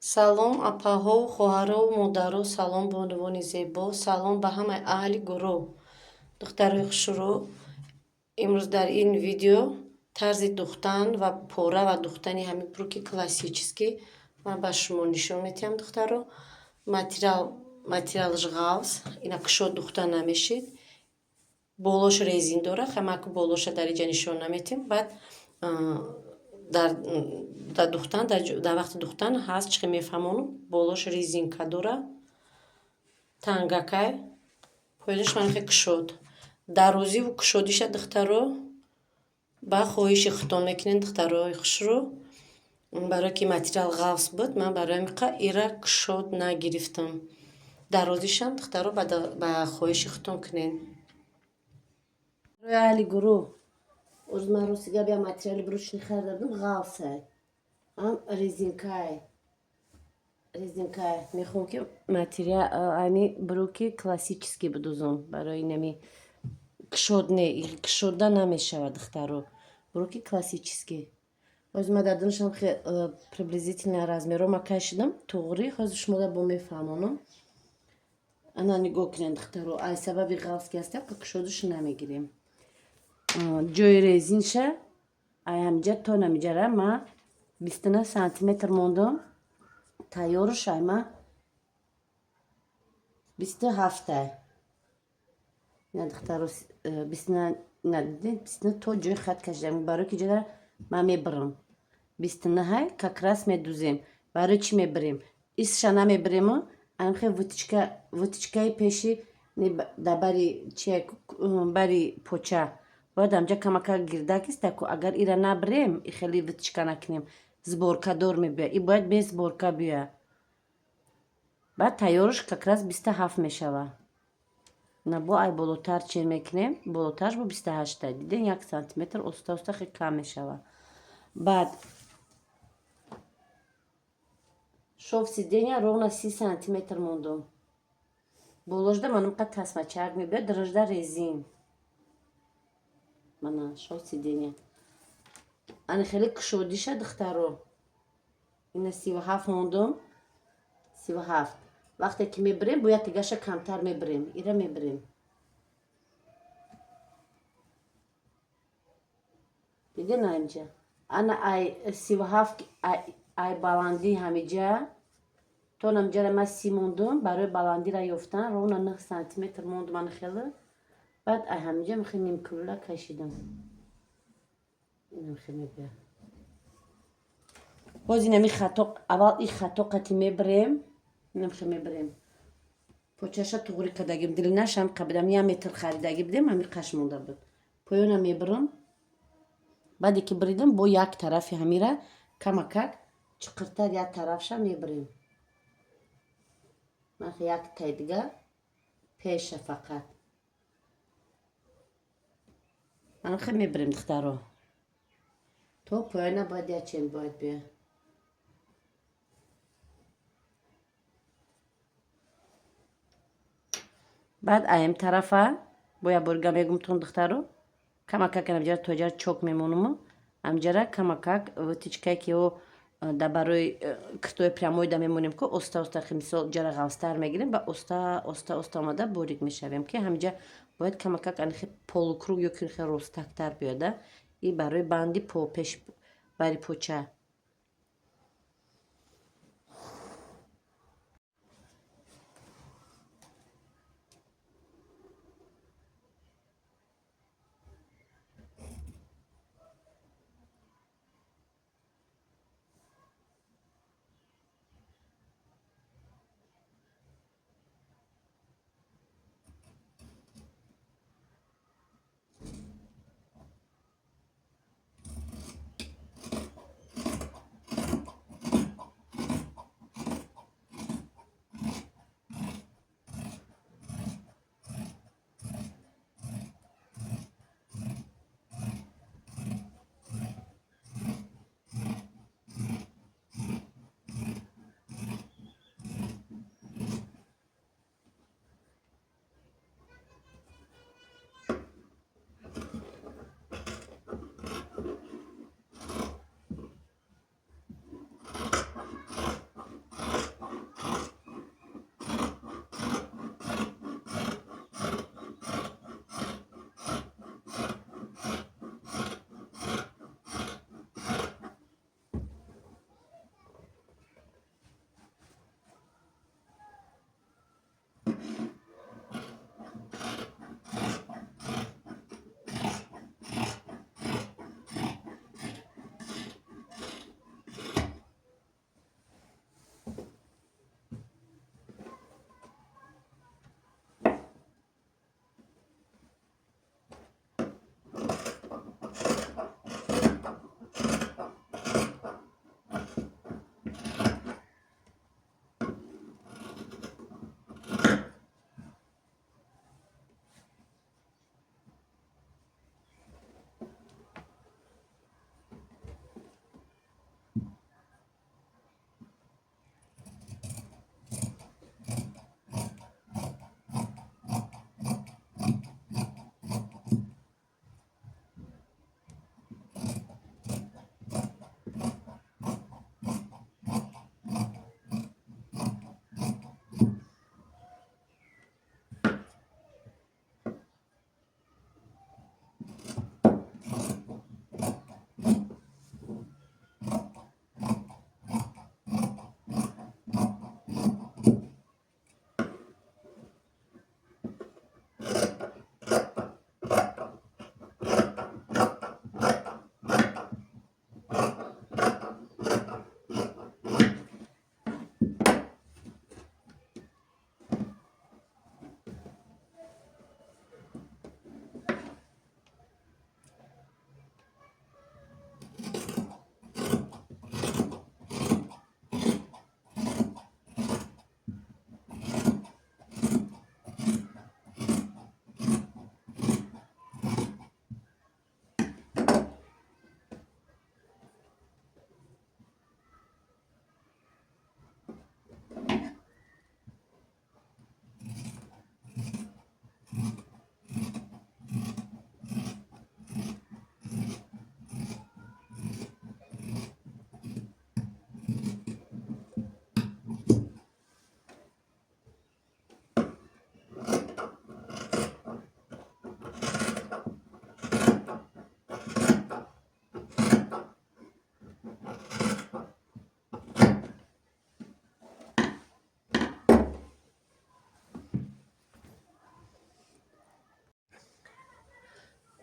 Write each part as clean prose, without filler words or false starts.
Салом апаҳо, хоҳаро, модаро, салом бонувони зебо, салом ба ҳамаи аҳли гурӯҳ. Духтарои хушрӯ, имрӯз дар ин видео тарзи духтан ва пора ва духтани ҳамин бруки классический ман ба шумо нишон медиҳам. Духтаро материалаш ғафс, ина кушод духтан намешид, болош резин дорад, хамаки болоша дар инҷа нишон наметиҳем. Баъд дар духтан дар вақти духтан ҳаст чихи мефаҳмонам, болош резинка дорад, тангакай, поёнаш манихе кушод. Дарозиву кушодиша духтаро ба хоҳиши худтон мекунед. Духтарои хушрӯ, барое ки материал ғафс буд, ман барои ҳамин қадр ира кушод нагирифтам. Дарозишам духтаро ба хоҳиши худтон кунед. Барои аҳли гурӯҳ, ӯз ман рости гап як материали бручни харида ғафсай, ам резинкай. Мехоҳам ки материал ами бруки классический будузам, барои нами кушод не, кушода намешавад духтаро. Бруки классический. ҳозир ман дар донашам приблизительно размерро ман кашидам, тоғри, ҳозир шуморо бо мефаҳмонам. Ана нигоҳ кунед духтаро, ай сабаби ғафс ки ҳастам, кушодаш намегирем. ҷои резинша ай ҳамиҷа то намиҷара ман 29 сантиметр мондам. Тайёраш ай ман 27. Ина духтаро 29 то ҷои хат кашидам, барои ки ҷара ман мебарам. 29 как раз медузем. Барои чӣ мебарем? Истша намебарему, анхе вытичкаи пеши бари бари поча. Бояд амҷа камака гирдак истаку, агар ира набарем, и хеле вытичка накунем, сборкадор мебиёяд. И бояд без сборка биёяд. Баъд тайёраш как раз 27 мешавад. На бо ай болотар чен мекунем, болотараш бо 28. Дидем 1 сантиметр оста хеле кам мешавад. Баъд шов сидения ровно 30 сантиметр мондам. Болошда манам қа тасмачак мебиёд, дрожда резин. Мана шов сидения. Ани хеле кушодиша духтаро. Ина 37 мондам. 37. Вақте ки мебарем, бояд тигаша камтар мебарем. Ира мебарем. Дидем на инҷа. Ана ай 37 ай баланди ҳамиҷа. То намҷара ман 30 мондам, барои баландира ёфтан ровно 9 сантиметр монд ман хеле. Баъд ай ҳамиҷа мехе нимкӯла кашидам. Ина мехе мебиёд. боз инами хато, аввал и хато қати мебарем. Намхе мебарем. Почаша туғри кардагим, длинашам қабидам 1 метр харидаги будем, ҳами қаш монда буд. Поёна мебарам. баъде ки баридам, бо як тарафи ҳамира камакак чиқиртар як тарафша мебарем. Манхе як тайдига пеша фақат. Манхе мебарем духтаро. То поёна бояд як чен бояд биёяд. баъд аям тарафа бо як борига мегумтон духтаро, камакак намҷара тоҷара чок мемонам. Амҷара камакак вытичкае ки ё да барои киртои прямоида мемонем ки оста мисол ҷара ғафстар мегирем, ба оста омада борик мешавем ки ҳамиҷа бояд камакак анихе полукруг ё ки ростактар биёда. И барои банди пеш бари поча.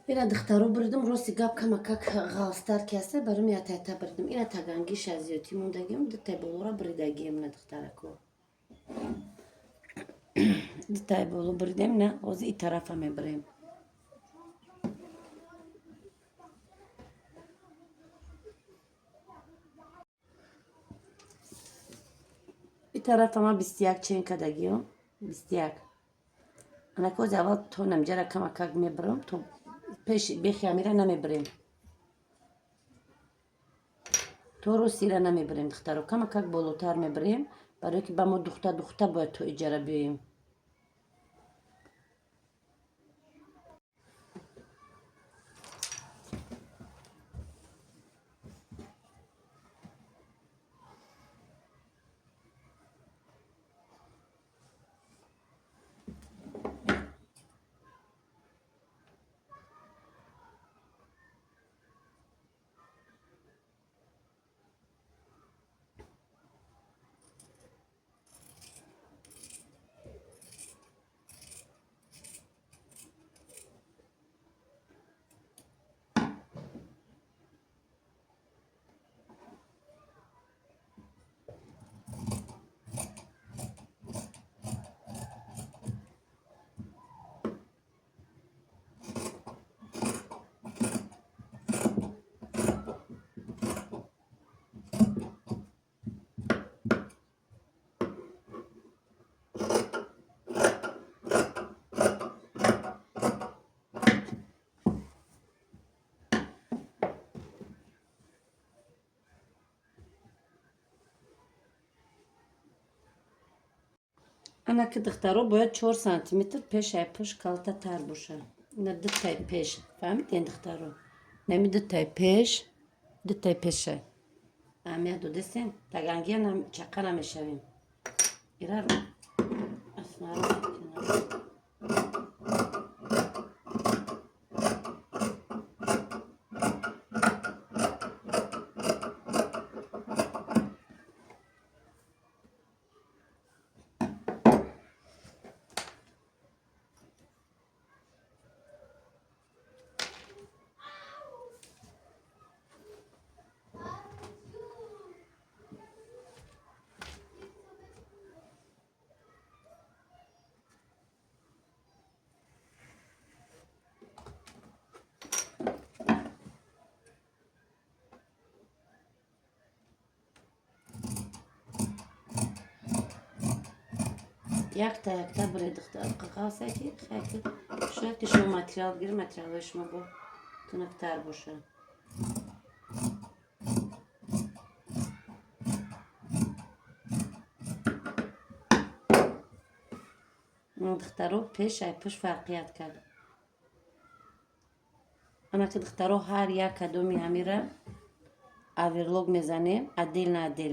اینا دخترو بردم روسی گاب کما کک غاستر کسه برام یا تا بردم اینا تاگانگی شازیوتی موندگیم دتای بولورا بردگیم نه دخترکو دتای بولو بردم نه از این طرفه میبریم این طرف ما 21 چین کدگیو 21 انا کوز اول تو نمجرا کما کک میبرم تو پیش بخیامیره نمیبریم تو رو سیره نمیبریم دخترو کما کک بالاتر میبریم برای که با ما دختر باید تو اجاره بیاییم انا که دخترو باید 4 سانتیمتر پیش پش کالتا تر باشه نه دتای پیش فهمیدین دخترو نمی دتای پیشه امیه دو دستین تاگانگی چقه نمیشویم ایره رو اصلا رو Yakta bıradık da kakasa ki şu ki şu materyal gir materyal şuma bu tınıktar bu şu. دخترو پیش فرقیت کرد. انا که دخترو هر یک کدومی همیره اویرلوگ میزنیم عدل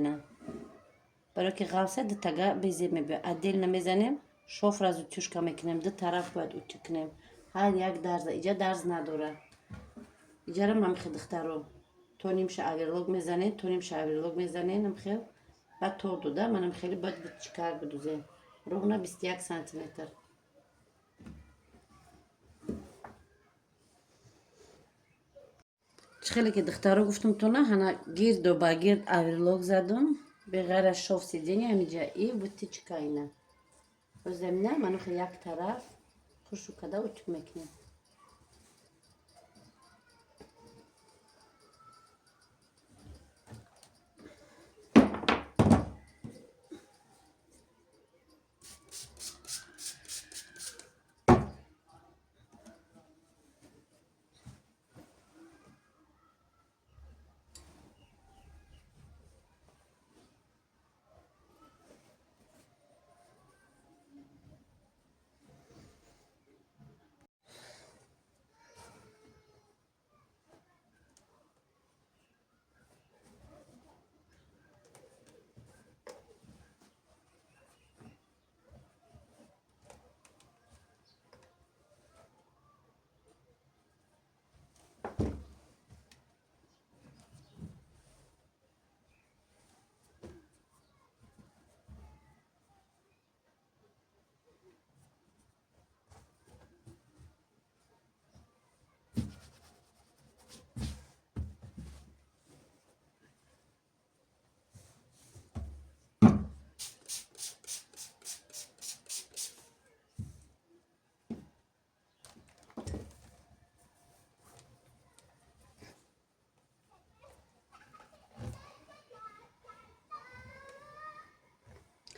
نه برای که غوصه ده تگه بیزی میبه عدل نمیزنیم شوف را زود توش که میکنیم ده طرف باید اوتی کنیم هر یک درز ایجا درز نداره ایجا را من خیلی دخترو تو نیمشه اویرلوگ میزنیم تو نیمشه اویرلوگ میزنیم نمخیل بعد تو دوده منم خیلی باید چیکار بدوزیم روغنا 21 سانتی متر خیلی که دخترها گفتم تو نه هنه گرد و با گرد اویرلوگ زدم به غیر از شوف سیدینی همیجا ای بودی چکایی نه و زمینه منو خیلی یک طرف خوشو کده و چک میکنیم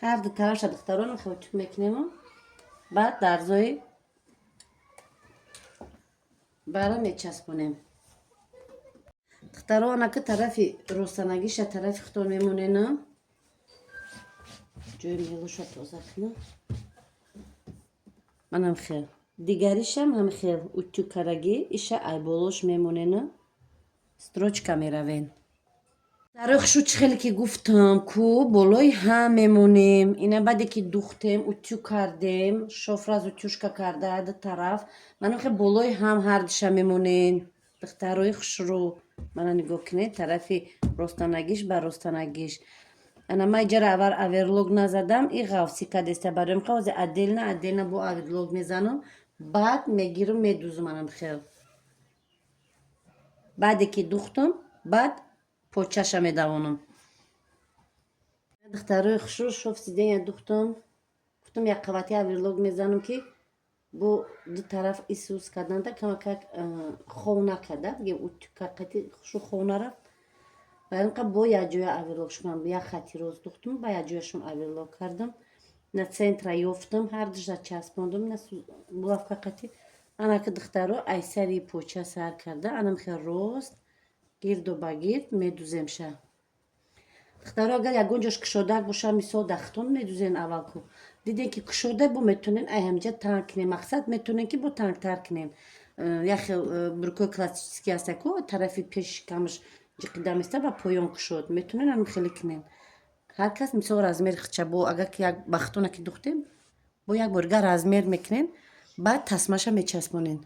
هر دو طرف دختران خیلی چک میکنیم بعد درزای برای میچسبونیم دختران که طرفی روستنگیش طرفی خطور میمونه نه جوی میلوش رو توزه کنم منم خیل دیگریشم هم خیل اوتو کرگی ایشه ای بولوش میمونه نه ستروچکا میروین درخ شو خیلی که گفتم کو بولوی هم میمونیم اینا بعدی که دوختیم اوتو کردیم شفر از اوتوشکا کرده ده طرف منم خیل بولوی هم هر دشه میمونین دختروی خوش رو منو نگاه کنید طرفی رستنگیش بر رستنگیش انا ما جرا اول اویرلوگ نزدم این غوصی که دسته برایم خواه عدل نه با اویرلوگ میزنم بعد میگیرم میدوزم منم خیل بعدی که دوختم بعد پوچشم میدوانم دختروی خوشو شوف سیدین یا دوختم گفتم یک قواتی اویرلوگ میزنم که bu دو طرف ایسوس کردن ده کما که خونه کرده بگیم او که شو خونه رفت و اینکه با یا جویا اویرلوگ شدم یا خطی روز دوختم با یا جویشون اویرلوگ کردم نه سنتر یافتم هر دشت چسباندم نه بلاف که قطی انا که دخترو ای سری پوچه سر کرده انم خیلی روست گرد و با گرد میدوزم شه دخترو اگر یکون جاش کشودک باشه میسا دختون میدوزین اول کو دیدین که کشوده بو میتونین ای همجا تنگ کنین مقصد میتونین که بو تنگ تر کنین یخ برکو کلاسیکی هسته که طرفی پیش کمش قدم است و پایان کشود میتونین هم خیلی کنین هر کس میسا رازمیر خچه بو اگر که یک بختونه که دوختیم بو یک برگر رازمیر میکنین بعد تسمشه میچسبونین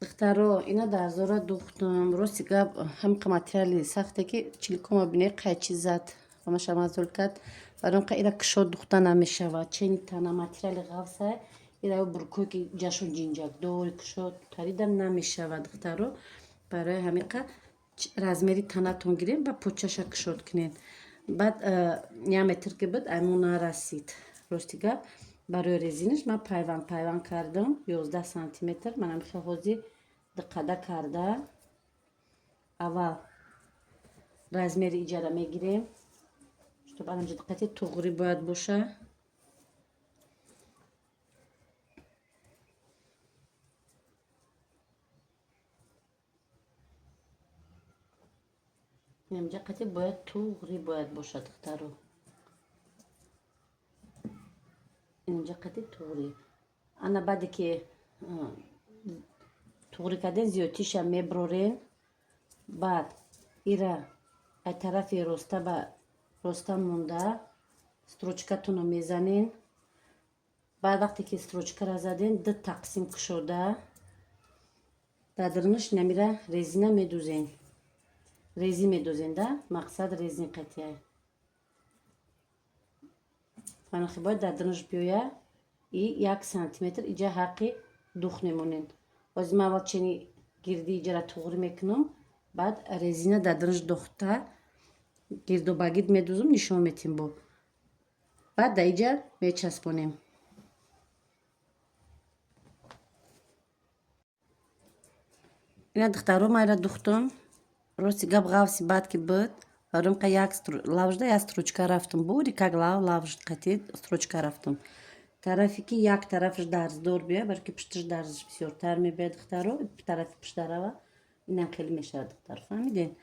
دخترو اینا درزورا دوختم راستی گپ هم ماتریالی سخته که چیلکوما بینه قیچی زد و مشا مزدول کرد برام که اینا کشود دوخته نمیشه و چین تنه ماتریالی غوصه اینا برکوی که جشون جینجک دوری کشود تریدن نمیشه و دخترو برای همین که رزمری تنه تون گیریم و پوچشا کشود کنین بعد یه متر که بود ایمون رسید راستی گپ برای رزینش من پیوان کردم 11 سانتی متر منم خیلی دقیقه کرده اول رزمری اجاره میگیریم تو برام دقیقی توغری باید باشه اینجا قطعی باید توغری باید باشد دخترو. اینجا قطعی توغری. انا بعد که توغری کردن زیادیش هم میبرورین. بعد ایرا ای طرفی راسته به راسته مونده ستروچکتون رو میزنین. بعد وقتی که ستروچکه را زدین دو تقسیم شده دادرنش نمیره رزینه میدوزین. رزی میدوزین ده مقصد رزین قطعه. فنخی باید دادرنش بیویه ای 1 سانتیمتر اینجا حقی دوخ نمونین. از ما اول چنی گردی اینجا را توغری میکنم. بعد رزینه دادرنش دوخته گرد و باگید میدوزم نشون میتیم با. بعد در اینجا میچسبونیم. اینا دخترو ما را دوختم. راستی گب غاوسی بعد که بود. ورم که یک لوجده یا ستروچکا رفتم بود. یک لوجد قطعی ستروچکا رفتم. طرفی که یک طرفش درز دور بیه. برای که پشتش درزش بسیارتر میبید دخترو. طرفی پشت داره. اینم خیلی میشه دختر فهمیدین.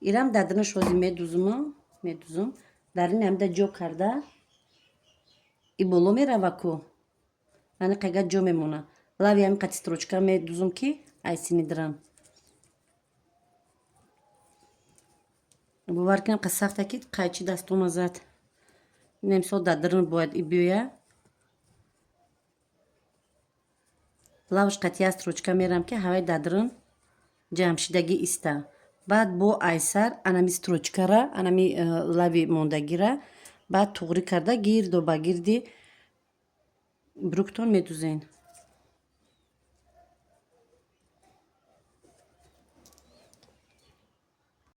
ایرم دادنش وزی میدوزم. در این هم ده جو کرده. ای بولو میره وکو. من قیقت جو میمونه. لوی هم قطعی ستروچکا میدوزم که ایسینی درم. باور کنم که سخته که قایچی دستوم ازد. نمیسال دادرن باید ای بیویه. لوش قطعی ستروچکا میرم که هوای دادرن جمشیدگی ایسته. بعد با ایسر انمی ستروچکا را انمی لوی موندگی را بعد توغری کرده گیرد و با گیردی بروکتون میدوزین.